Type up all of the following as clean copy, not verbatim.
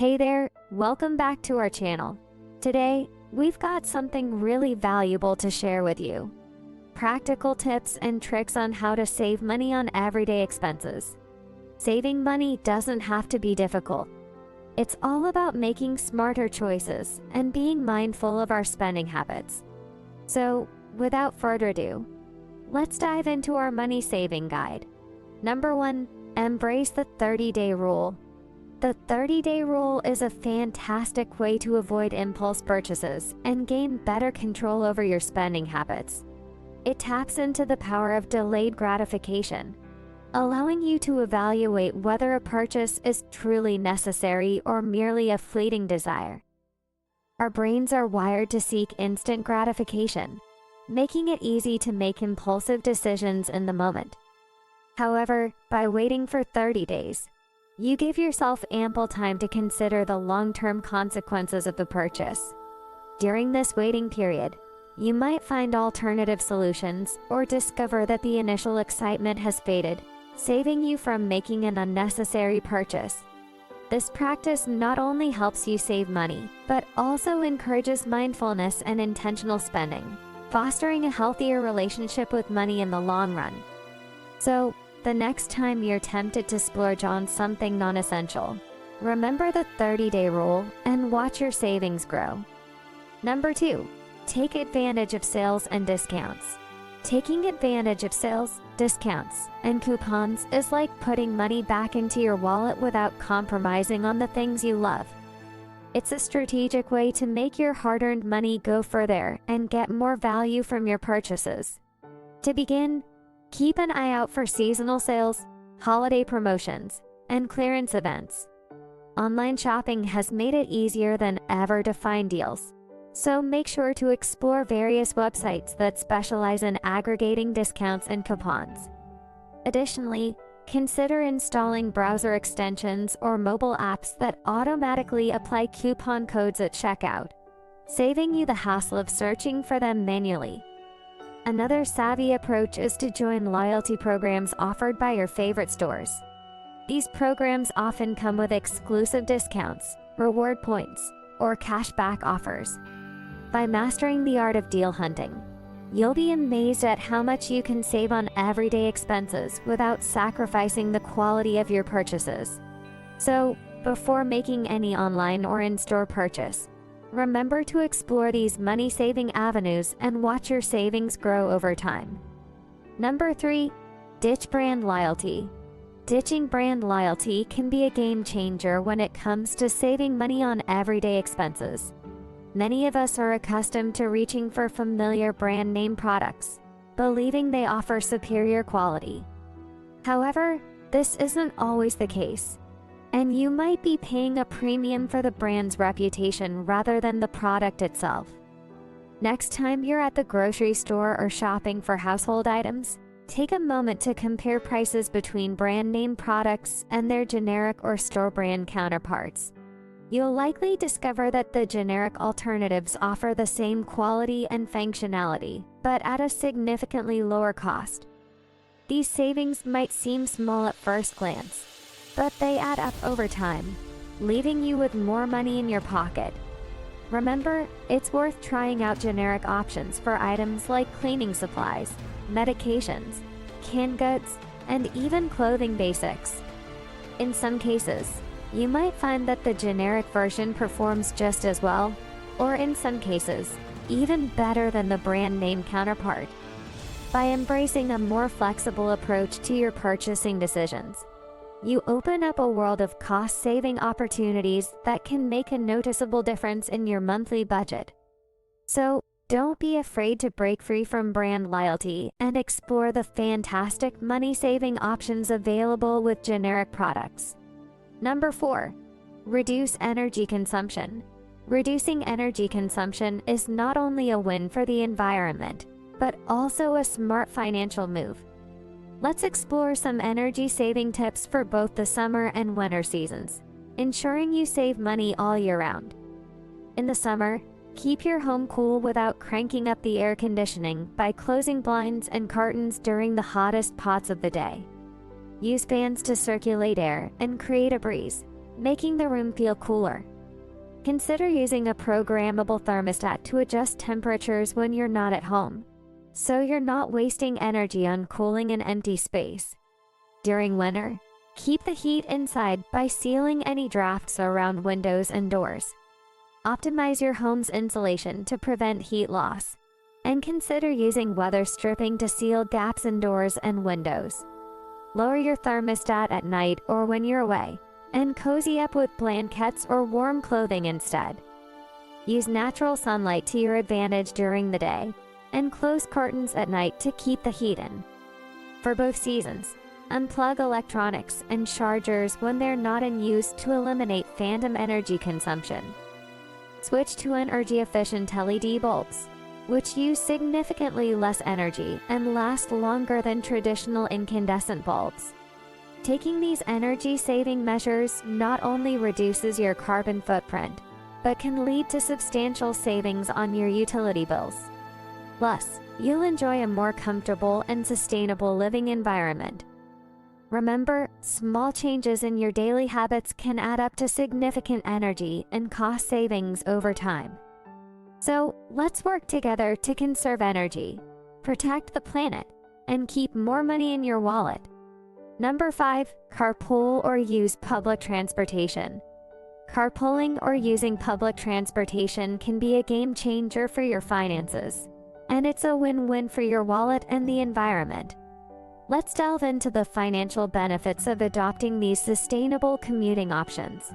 Hey there, welcome back to our channel. Today, we've got something really valuable to share with you. Practical tips and tricks on how to save money on everyday expenses. Saving money doesn't have to be difficult. It's all about making smarter choices and being mindful of our spending habits. So, without further ado, let's dive into our money saving guide. Number 1, embrace the 30-day rule. The 30-day rule is a fantastic way to avoid impulse purchases and gain better control over your spending habits. It taps into the power of delayed gratification, allowing you to evaluate whether a purchase is truly necessary or merely a fleeting desire. Our brains are wired to seek instant gratification, making it easy to make impulsive decisions in the moment. However, by waiting for 30 days, you give yourself ample time to consider the long-term consequences of the purchase. During this waiting period, you might find alternative solutions or discover that the initial excitement has faded, saving you from making an unnecessary purchase. This practice not only helps you save money, but also encourages mindfulness and intentional spending, fostering a healthier relationship with money in the long run. So, the next time you're tempted to splurge on something non-essential, remember the 30-day rule and watch your savings grow. Number 2, take advantage of sales and discounts. Taking advantage of sales, discounts, and coupons is like putting money back into your wallet without compromising on the things you love. It's a strategic way to make your hard-earned money go further and get more value from your purchases. To begin, keep an eye out for seasonal sales, holiday promotions, and clearance events. Online shopping has made it easier than ever to find deals, so make sure to explore various websites that specialize in aggregating discounts and coupons. Additionally, consider installing browser extensions or mobile apps that automatically apply coupon codes at checkout, saving you the hassle of searching for them manually. Another savvy approach is to join loyalty programs offered by your favorite stores. These programs often come with exclusive discounts, reward points, or cashback offers. By mastering the art of deal hunting, you'll be amazed at how much you can save on everyday expenses without sacrificing the quality of your purchases. So, before making any online or in-store purchase, remember to explore these money-saving avenues and watch your savings grow over time. Number 3, ditch brand loyalty. Ditching brand loyalty can be a game changer when it comes to saving money on everyday expenses. Many of us are accustomed to reaching for familiar brand name products, believing they offer superior quality. However, this isn't always the case, and you might be paying a premium for the brand's reputation rather than the product itself. Next time you're at the grocery store or shopping for household items, take a moment to compare prices between brand name products and their generic or store brand counterparts. You'll likely discover that the generic alternatives offer the same quality and functionality, but at a significantly lower cost. These savings might seem small at first glance, but they add up over time, leaving you with more money in your pocket. Remember, it's worth trying out generic options for items like cleaning supplies, medications, canned goods, and even clothing basics. In some cases, you might find that the generic version performs just as well, or in some cases, even better than the brand name counterpart. By embracing a more flexible approach to your purchasing decisions, you open up a world of cost-saving opportunities that can make a noticeable difference in your monthly budget. So, don't be afraid to break free from brand loyalty and explore the fantastic money-saving options available with generic products. Number 4, reduce energy consumption. Reducing energy consumption is not only a win for the environment, but also a smart financial move. Let's explore some energy-saving tips for both the summer and winter seasons, ensuring you save money all year round. In the summer, keep your home cool without cranking up the air conditioning by closing blinds and curtains during the hottest parts of the day. Use fans to circulate air and create a breeze, making the room feel cooler. Consider using a programmable thermostat to adjust temperatures when you're not at home, so you're not wasting energy on cooling an empty space. During winter, keep the heat inside by sealing any drafts around windows and doors. Optimize your home's insulation to prevent heat loss, and consider using weather stripping to seal gaps in doors and windows. Lower your thermostat at night or when you're away, and cozy up with blankets or warm clothing instead. Use natural sunlight to your advantage during the day, and close curtains at night to keep the heat in. For both seasons, unplug electronics and chargers when they're not in use to eliminate phantom energy consumption. Switch to energy-efficient LED bulbs, which use significantly less energy and last longer than traditional incandescent bulbs. Taking these energy-saving measures not only reduces your carbon footprint, but can lead to substantial savings on your utility bills. Plus, you'll enjoy a more comfortable and sustainable living environment. Remember, small changes in your daily habits can add up to significant energy and cost savings over time. So, let's work together to conserve energy, protect the planet, and keep more money in your wallet. Number 5. Carpool or use public transportation. Carpooling or using public transportation can be a game changer for your finances, and it's a win-win for your wallet and the environment. Let's delve into the financial benefits of adopting these sustainable commuting options.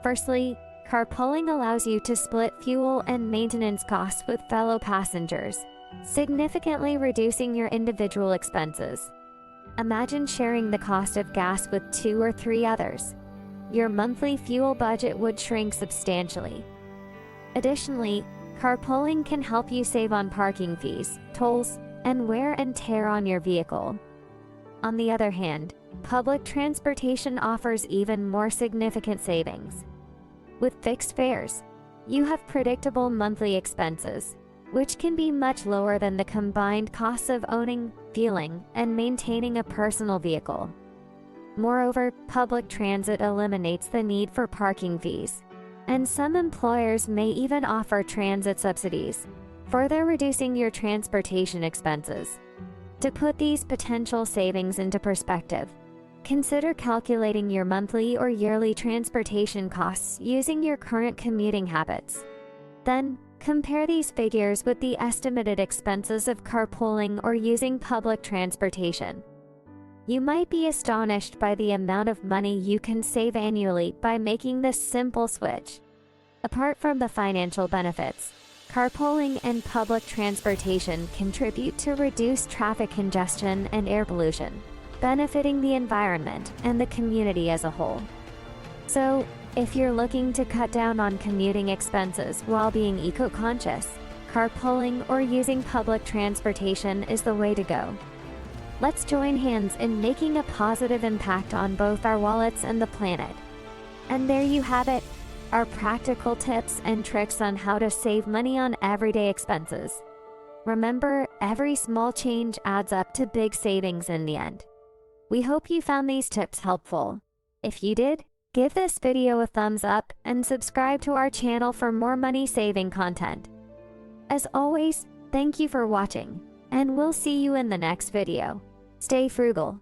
Firstly, carpooling allows you to split fuel and maintenance costs with fellow passengers, significantly reducing your individual expenses. Imagine sharing the cost of gas with 2 or 3 others. Your monthly fuel budget would shrink substantially. Additionally, carpooling can help you save on parking fees, tolls, and wear and tear on your vehicle. On the other hand, public transportation offers even more significant savings. With fixed fares, you have predictable monthly expenses, which can be much lower than the combined costs of owning, fueling, and maintaining a personal vehicle. Moreover, public transit eliminates the need for parking fees, and some employers may even offer transit subsidies, further reducing your transportation expenses. To put these potential savings into perspective, consider calculating your monthly or yearly transportation costs using your current commuting habits. Then, compare these figures with the estimated expenses of carpooling or using public transportation. You might be astonished by the amount of money you can save annually by making this simple switch. Apart from the financial benefits, carpooling and public transportation contribute to reduced traffic congestion and air pollution, benefiting the environment and the community as a whole. So, if you're looking to cut down on commuting expenses while being eco-conscious, carpooling or using public transportation is the way to go. Let's join hands in making a positive impact on both our wallets and the planet. And there you have it, our practical tips and tricks on how to save money on everyday expenses. Remember, every small change adds up to big savings in the end. We hope you found these tips helpful. If you did, give this video a thumbs up and subscribe to our channel for more money-saving content. As always, thank you for watching, and we'll see you in the next video. Stay frugal.